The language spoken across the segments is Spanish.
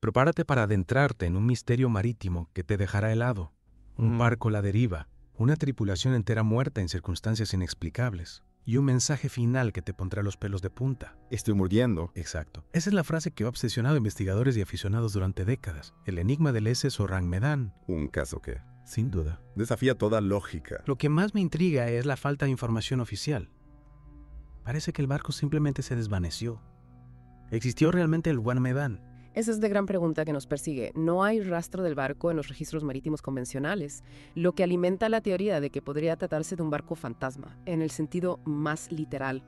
Prepárate para adentrarte en un misterio marítimo que te dejará helado. Un barco a la deriva, una tripulación entera muerta en circunstancias inexplicables y un mensaje final que te pondrá los pelos de punta. Estoy muriendo. Exacto. Esa es la frase que ha obsesionado a investigadores y aficionados durante décadas. El enigma del SS Orang Medan. ¿Un caso que Sin duda. desafía toda lógica? Lo que más me intriga es la falta de información oficial. Parece que el barco simplemente se desvaneció. ¿Existió realmente el Orang Medan? Esa es la gran pregunta que nos persigue. No hay rastro del barco en los registros marítimos convencionales, lo que alimenta la teoría de que podría tratarse de un barco fantasma, en el sentido más literal,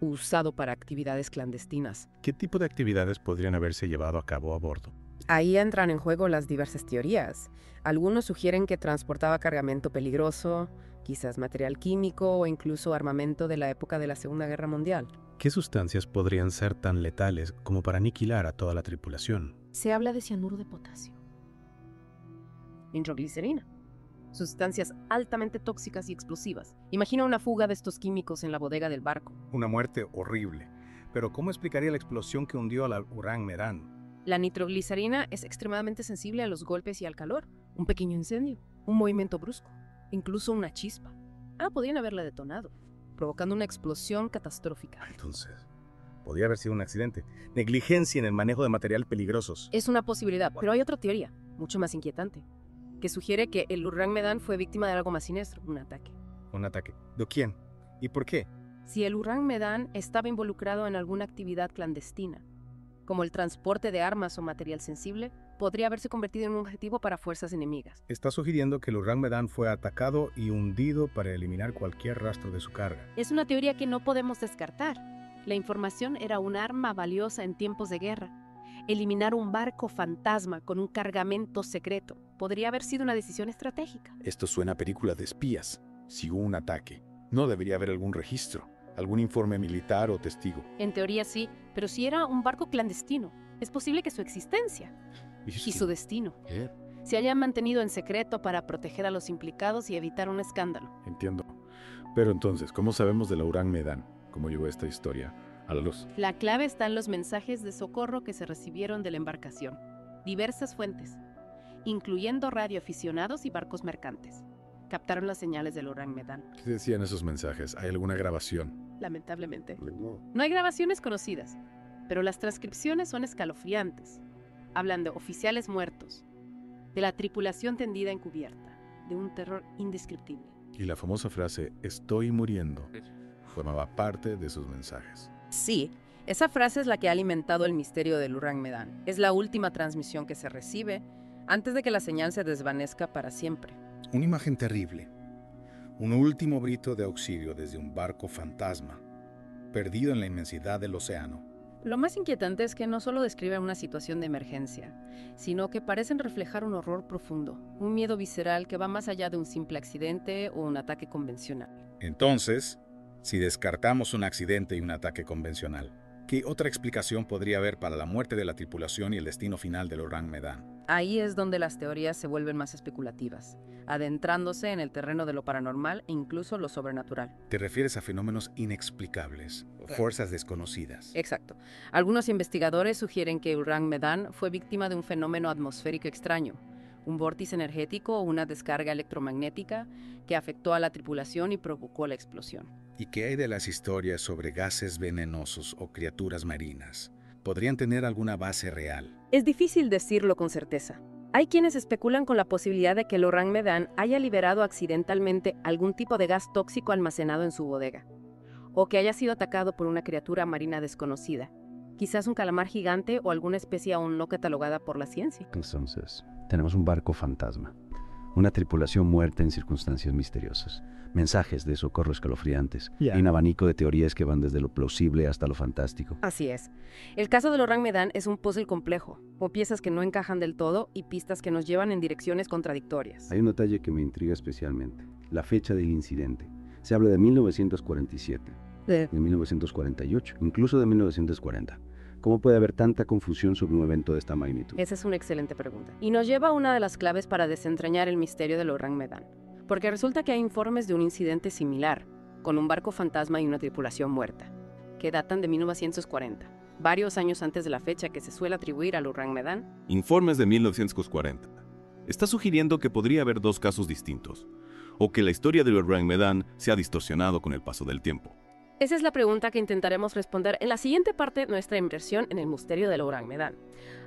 usado para actividades clandestinas. ¿Qué tipo de actividades podrían haberse llevado a cabo a bordo? Ahí entran en juego las diversas teorías. Algunos sugieren que transportaba cargamento peligroso, quizás material químico o incluso armamento de la época de la Segunda Guerra Mundial. ¿Qué sustancias podrían ser tan letales como para aniquilar a toda la tripulación? Se habla de cianuro de potasio, nitroglicerina, sustancias altamente tóxicas y explosivas. Imagina una fuga de estos químicos en la bodega del barco. Una muerte horrible. Pero ¿cómo explicaría la explosión que hundió al Orang Medan? La nitroglicerina es extremadamente sensible a los golpes y al calor. Un pequeño incendio, un movimiento brusco, incluso una chispa. Podrían haberla detonado, provocando una explosión catastrófica. Entonces, podría haber sido un accidente. Negligencia en el manejo de material peligrosos. Es una posibilidad, pero hay otra teoría, mucho más inquietante, que sugiere que el Orang Medan fue víctima de algo más siniestro, un ataque. ¿Un ataque? ¿De quién? ¿Y por qué? Si el Orang Medan estaba involucrado en alguna actividad clandestina, como el transporte de armas o material sensible, podría haberse convertido en un objetivo para fuerzas enemigas. Está sugiriendo que el Orang Medan fue atacado y hundido para eliminar cualquier rastro de su carga. Es una teoría que no podemos descartar. La información era un arma valiosa en tiempos de guerra. Eliminar un barco fantasma con un cargamento secreto podría haber sido una decisión estratégica. Esto suena a película de espías. Si hubo un ataque, no debería haber algún registro, algún informe militar o testigo. En teoría sí, pero si era un barco clandestino, es posible que su existencia y su destino se hayan mantenido en secreto para proteger a los implicados y evitar un escándalo. Entiendo. Pero entonces, ¿cómo sabemos del Orang Medan? ¿Cómo llegó esta historia a la luz? La clave está en los mensajes de socorro que se recibieron de la embarcación. Diversas fuentes, incluyendo radioaficionados y barcos mercantes, captaron las señales del Orang Medan. ¿Qué decían esos mensajes? ¿Hay alguna grabación? Lamentablemente. No hay grabaciones conocidas, pero las transcripciones son escalofriantes. Hablan de oficiales muertos, de la tripulación tendida en cubierta, de un terror indescriptible. Y la famosa frase, estoy muriendo, formaba parte de sus mensajes. Sí, esa frase es la que ha alimentado el misterio del Orang Medan. Es la última transmisión que se recibe antes de que la señal se desvanezca para siempre. Una imagen terrible. Un último grito de auxilio desde un barco fantasma, perdido en la inmensidad del océano. Lo más inquietante es que no solo describen una situación de emergencia, sino que parecen reflejar un horror profundo, un miedo visceral que va más allá de un simple accidente o un ataque convencional. Entonces, si descartamos un accidente y un ataque convencional, ¿qué otra explicación podría haber para la muerte de la tripulación y el destino final del Orang Medan? Ahí es donde las teorías se vuelven más especulativas, adentrándose en el terreno de lo paranormal e incluso lo sobrenatural. ¿Te refieres a fenómenos inexplicables o fuerzas desconocidas? Exacto. Algunos investigadores sugieren que el Orang Medan fue víctima de un fenómeno atmosférico extraño, un vórtice energético o una descarga electromagnética que afectó a la tripulación y provocó la explosión. ¿Y qué hay de las historias sobre gases venenosos o criaturas marinas? ¿Podrían tener alguna base real? Es difícil decirlo con certeza. Hay quienes especulan con la posibilidad de que el Orang Medan haya liberado accidentalmente algún tipo de gas tóxico almacenado en su bodega, o que haya sido atacado por una criatura marina desconocida, quizás un calamar gigante o alguna especie aún no catalogada por la ciencia. Entonces, tenemos un barco fantasma, una tripulación muerta en circunstancias misteriosas, mensajes de socorro escalofriantes y un abanico de teorías que van desde lo plausible hasta lo fantástico. Así es. El caso del Orang Medan es un puzzle complejo, con piezas que no encajan del todo y pistas que nos llevan en direcciones contradictorias. Hay un detalle que me intriga especialmente, la fecha del incidente. Se habla de 1947, de 1948, incluso de 1940. ¿Cómo puede haber tanta confusión sobre un evento de esta magnitud? Esa es una excelente pregunta. Y nos lleva a una de las claves para desentrañar el misterio del Orang Medan. Porque resulta que hay informes de un incidente similar, con un barco fantasma y una tripulación muerta, que datan de 1940. varios años antes de la fecha que se suele atribuir al Orang Medan. Informes de 1940. Está sugiriendo que podría haber dos casos distintos, o que la historia del Orang Medan se ha distorsionado con el paso del tiempo. Esa es la pregunta que intentaremos responder en la siguiente parte de nuestra inmersión en el misterio del Orang Medan.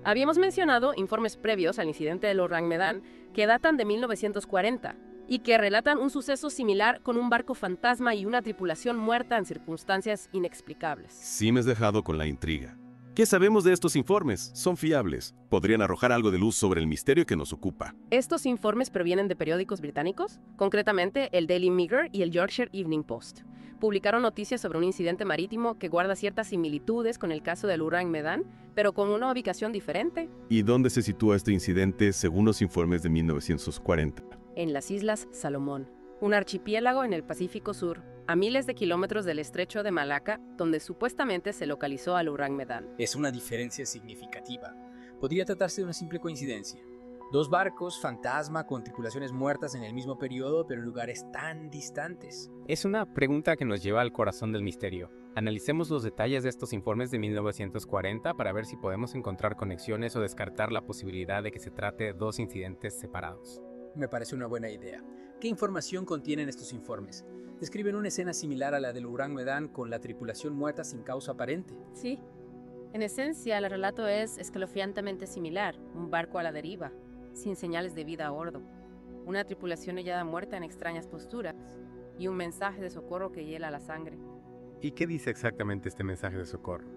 Habíamos mencionado informes previos al incidente del Orang Medan que datan de 1940 y que relatan un suceso similar con un barco fantasma y una tripulación muerta en circunstancias inexplicables. Sí me has dejado con la intriga. ¿Qué sabemos de estos informes? ¿Son fiables? ¿Podrían arrojar algo de luz sobre el misterio que nos ocupa? Estos informes provienen de periódicos británicos, concretamente el Daily Mirror y el Yorkshire Evening Post. Publicaron noticias sobre un incidente marítimo que guarda ciertas similitudes con el caso del Orang Medan, pero con una ubicación diferente. ¿Y dónde se sitúa este incidente según los informes de 1940? En las Islas Salomón, un archipiélago en el Pacífico Sur, a miles de kilómetros del estrecho de Malaca, donde supuestamente se localizó al Orang Medan. Es una diferencia significativa. Podría tratarse de una simple coincidencia. Dos barcos fantasma con tripulaciones muertas en el mismo periodo, pero en lugares tan distantes. Es una pregunta que nos lleva al corazón del misterio. Analicemos los detalles de estos informes de 1940 para ver si podemos encontrar conexiones o descartar la posibilidad de que se trate de dos incidentes separados. Me parece una buena idea. ¿Qué información contienen estos informes? Describen una escena similar a la del Orang Medan con la tripulación muerta sin causa aparente. Sí. En esencia, el relato es escalofriantemente similar. Un barco a la deriva, sin señales de vida a bordo. Una tripulación hallada muerta en extrañas posturas. Y un mensaje de socorro que hiela la sangre. ¿Y qué dice exactamente este mensaje de socorro?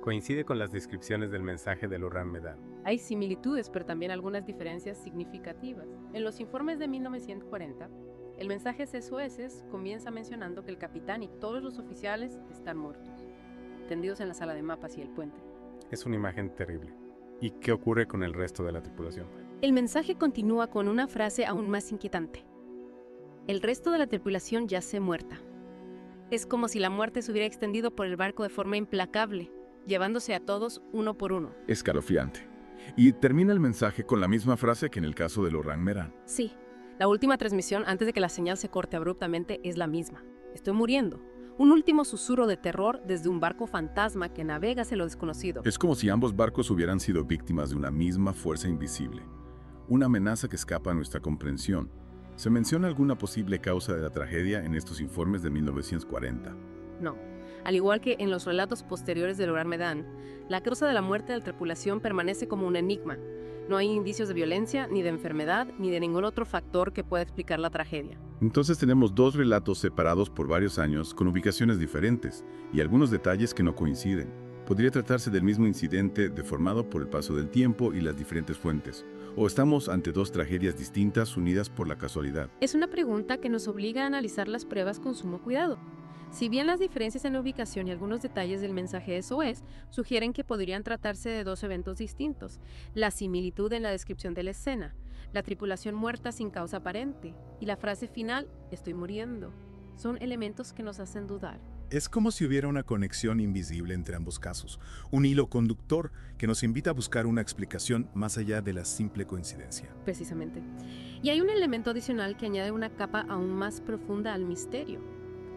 Coincide con las descripciones del mensaje del Orang Medan. Hay similitudes, pero también algunas diferencias significativas. En los informes de 1940, el mensaje SOS comienza mencionando que el capitán y todos los oficiales están muertos, tendidos en la sala de mapas y el puente. Es una imagen terrible. ¿Y qué ocurre con el resto de la tripulación? El mensaje continúa con una frase aún más inquietante. El resto de la tripulación yace muerta. Es como si la muerte se hubiera extendido por el barco de forma implacable, llevándose a todos uno por uno. Escalofriante. Y termina el mensaje con la misma frase que en el caso del Orang Medan. Sí, la última transmisión antes de que la señal se corte abruptamente es la misma. Estoy muriendo. Un último susurro de terror desde un barco fantasma que navega hacia lo desconocido. Es como si ambos barcos hubieran sido víctimas de una misma fuerza invisible. Una amenaza que escapa a nuestra comprensión. ¿Se menciona alguna posible causa de la tragedia en estos informes de 1940? No. Al igual que en los relatos posteriores del Orang Medan, la causa de la muerte de la tripulación permanece como un enigma. No hay indicios de violencia, ni de enfermedad, ni de ningún otro factor que pueda explicar la tragedia. Entonces tenemos dos relatos separados por varios años con ubicaciones diferentes y algunos detalles que no coinciden. Podría tratarse del mismo incidente deformado por el paso del tiempo y las diferentes fuentes. ¿O estamos ante dos tragedias distintas unidas por la casualidad? Es una pregunta que nos obliga a analizar las pruebas con sumo cuidado. Si bien las diferencias en la ubicación y algunos detalles del mensaje SOS sugieren que podrían tratarse de dos eventos distintos, la similitud en la descripción de la escena, la tripulación muerta sin causa aparente y la frase final, estoy muriendo, son elementos que nos hacen dudar. Es como si hubiera una conexión invisible entre ambos casos, un hilo conductor que nos invita a buscar una explicación más allá de la simple coincidencia. Precisamente. Y hay un elemento adicional que añade una capa aún más profunda al misterio.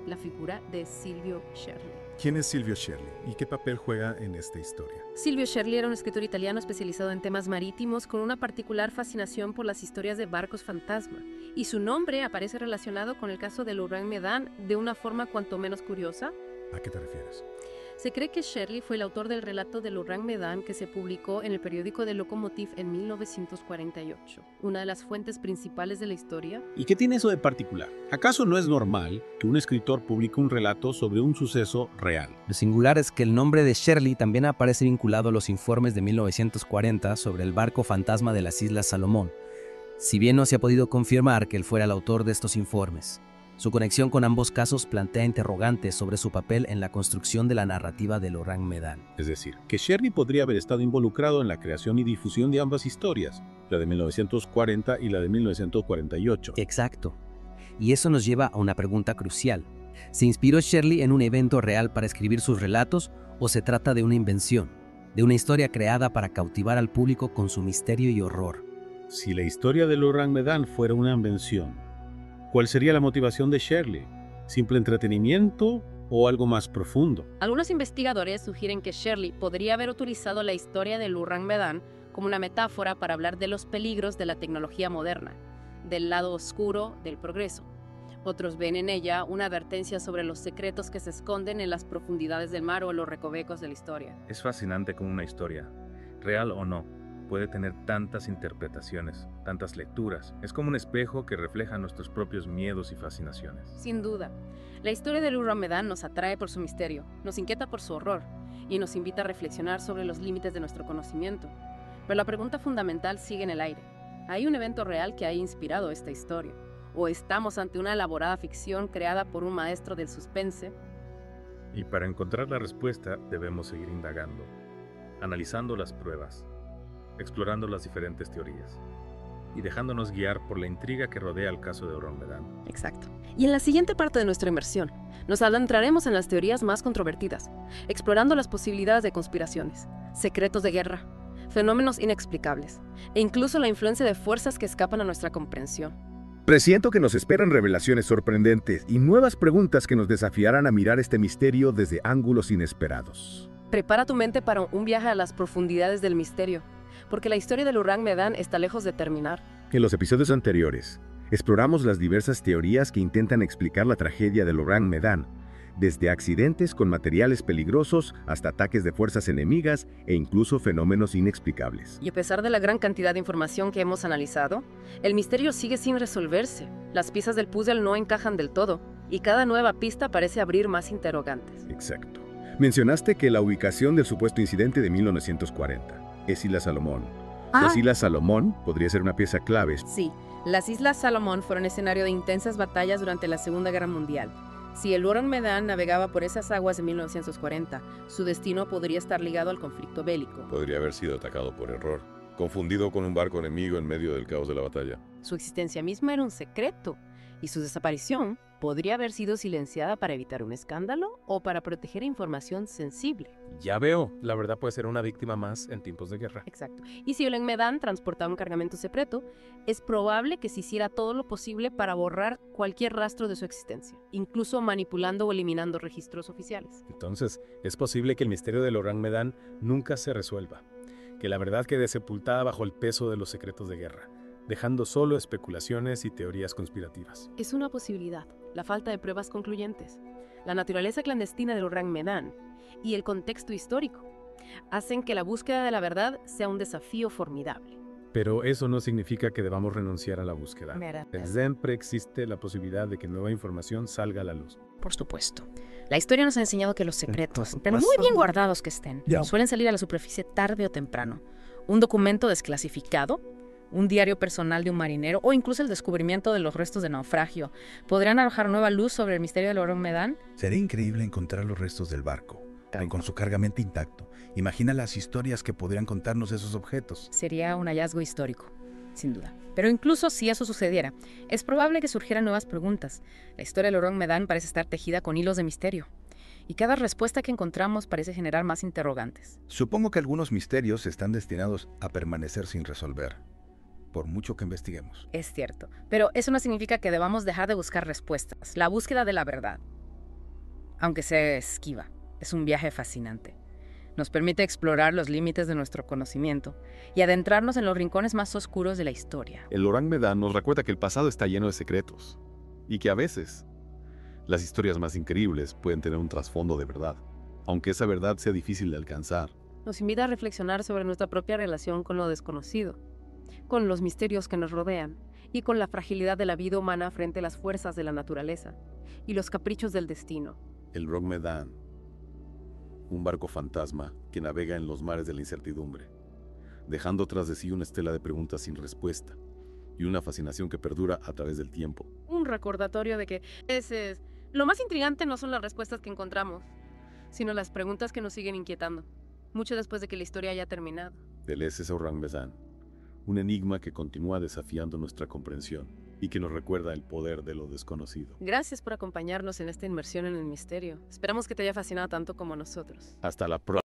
La figura de Silvio Sherli. ¿Quién es Silvio Sherli y qué papel juega en esta historia? Silvio Sherli era un escritor italiano especializado en temas marítimos con una particular fascinación por las historias de barcos fantasma, y su nombre aparece relacionado con el caso del Orang Medan de una forma cuanto menos curiosa. ¿A qué te refieres? Se cree que Sherli fue el autor del relato del Orang Medan que se publicó en el periódico de Lokomotiv en 1948, una de las fuentes principales de la historia. ¿Y qué tiene eso de particular? ¿Acaso no es normal que un escritor publique un relato sobre un suceso real? Lo singular es que el nombre de Sherli también aparece vinculado a los informes de 1940 sobre el barco fantasma de las Islas Salomón, si bien no se ha podido confirmar que él fuera el autor de estos informes. Su conexión con ambos casos plantea interrogantes sobre su papel en la construcción de la narrativa del Orang Medan. Es decir, que Sherli podría haber estado involucrado en la creación y difusión de ambas historias, la de 1940 y la de 1948. Exacto. Y eso nos lleva a una pregunta crucial. ¿Se inspiró Sherli en un evento real para escribir sus relatos o se trata de una invención, de una historia creada para cautivar al público con su misterio y horror? Si la historia del Orang Medan fuera una invención, ¿cuál sería la motivación de Sherli? ¿Simple entretenimiento o algo más profundo. Algunos investigadores sugieren que Shirley podría haber utilizado la historia del Urrang Medan como una metáfora para hablar de los peligros de la tecnología moderna, del lado oscuro del progreso. Otros ven en ella una advertencia sobre los secretos que se esconden en las profundidades del mar o en los recovecos de la historia. Es fascinante cómo una historia, real o no, puede tener tantas interpretaciones, tantas lecturas. Es como un espejo que refleja nuestros propios miedos y fascinaciones. Sin duda, la historia del Urrang Medan nos atrae por su misterio, nos inquieta por su horror y nos invita a reflexionar sobre los límites de nuestro conocimiento. Pero la pregunta fundamental sigue en el aire. ¿Hay un evento real que haya inspirado esta historia? ¿O estamos ante una elaborada ficción creada por un maestro del suspense? Y para encontrar la respuesta debemos seguir indagando, analizando las pruebas, explorando las diferentes teorías y dejándonos guiar por la intriga que rodea el caso de Urrang Medan. Exacto. Y en la siguiente parte de nuestra inmersión, nos adentraremos en las teorías más controvertidas, explorando las posibilidades de conspiraciones, secretos de guerra, fenómenos inexplicables e incluso la influencia de fuerzas que escapan a nuestra comprensión. Presiento que nos esperan revelaciones sorprendentes y nuevas preguntas que nos desafiarán a mirar este misterio desde ángulos inesperados. Prepara tu mente para un viaje a las profundidades del misterio, porque la historia del Urrang Medan está lejos de terminar. En los episodios anteriores, exploramos las diversas teorías que intentan explicar la tragedia del Urrang Medan, desde accidentes con materiales peligrosos hasta ataques de fuerzas enemigas e incluso fenómenos inexplicables. Y a pesar de la gran cantidad de información que hemos analizado, el misterio sigue sin resolverse. Las piezas del puzzle no encajan del todo, y cada nueva pista parece abrir más interrogantes. Exacto. Mencionaste que la ubicación del supuesto incidente de 1940 es Islas Salomón. Las Islas Salomón podría ser una pieza clave. Sí, las Islas Salomón fueron escenario de intensas batallas durante la Segunda Guerra Mundial. Si el Urrang Medan navegaba por esas aguas en 1940, su destino podría estar ligado al conflicto bélico. Podría haber sido atacado por error, confundido con un barco enemigo en medio del caos de la batalla. Su existencia misma era un secreto, y su desaparición podría haber sido silenciada para evitar un escándalo o para proteger información sensible. Ya veo, la verdad puede ser una víctima más en tiempos de guerra. Exacto. Y si Urrang Medan transportaba un cargamento secreto, es probable que se hiciera todo lo posible para borrar cualquier rastro de su existencia, incluso manipulando o eliminando registros oficiales. Entonces, es posible que el misterio del Urrang Medan nunca se resuelva, que la verdad quede sepultada bajo el peso de los secretos de guerra, dejando solo especulaciones y teorías conspirativas. Es una posibilidad, la falta de pruebas concluyentes, la naturaleza clandestina del Urrang Medan y el contexto histórico hacen que la búsqueda de la verdad sea un desafío formidable. Pero eso no significa que debamos renunciar a la búsqueda. Siempre existe la posibilidad de que nueva información salga a la luz. Por supuesto. La historia nos ha enseñado que los secretos, pero muy bien guardados que estén, suelen salir a la superficie tarde o temprano. Un documento desclasificado, un diario personal de un marinero o incluso el descubrimiento de los restos de naufragio podrían arrojar nueva luz sobre el misterio del Urrang Medan. Sería increíble encontrar los restos del barco, con su cargamento intacto. Imagina las historias que podrían contarnos esos objetos. Sería un hallazgo histórico, sin duda. Pero incluso si eso sucediera, es probable que surgieran nuevas preguntas. La historia del Urrang Medan parece estar tejida con hilos de misterio. Y cada respuesta que encontramos parece generar más interrogantes. Supongo que algunos misterios están destinados a permanecer sin resolver, por mucho que investiguemos. Es cierto, pero eso no significa que debamos dejar de buscar respuestas. La búsqueda de la verdad, aunque sea esquiva, es un viaje fascinante. Nos permite explorar los límites de nuestro conocimiento y adentrarnos en los rincones más oscuros de la historia. El Urrang Medan nos recuerda que el pasado está lleno de secretos y que a veces las historias más increíbles pueden tener un trasfondo de verdad, aunque esa verdad sea difícil de alcanzar. Nos invita a reflexionar sobre nuestra propia relación con lo desconocido, con los misterios que nos rodean y con la fragilidad de la vida humana frente a las fuerzas de la naturaleza y los caprichos del destino. El Urrang Medan, un barco fantasma que navega en los mares de la incertidumbre, dejando tras de sí una estela de preguntas sin respuesta y una fascinación que perdura a través del tiempo. Un recordatorio de que lo más intrigante no son las respuestas que encontramos, sino las preguntas que nos siguen inquietando, mucho después de que la historia haya terminado. Del ese Urrang Medan, un enigma que continúa desafiando nuestra comprensión y que nos recuerda el poder de lo desconocido. Gracias por acompañarnos en esta inmersión en el misterio. Esperamos que te haya fascinado tanto como nosotros. Hasta la próxima.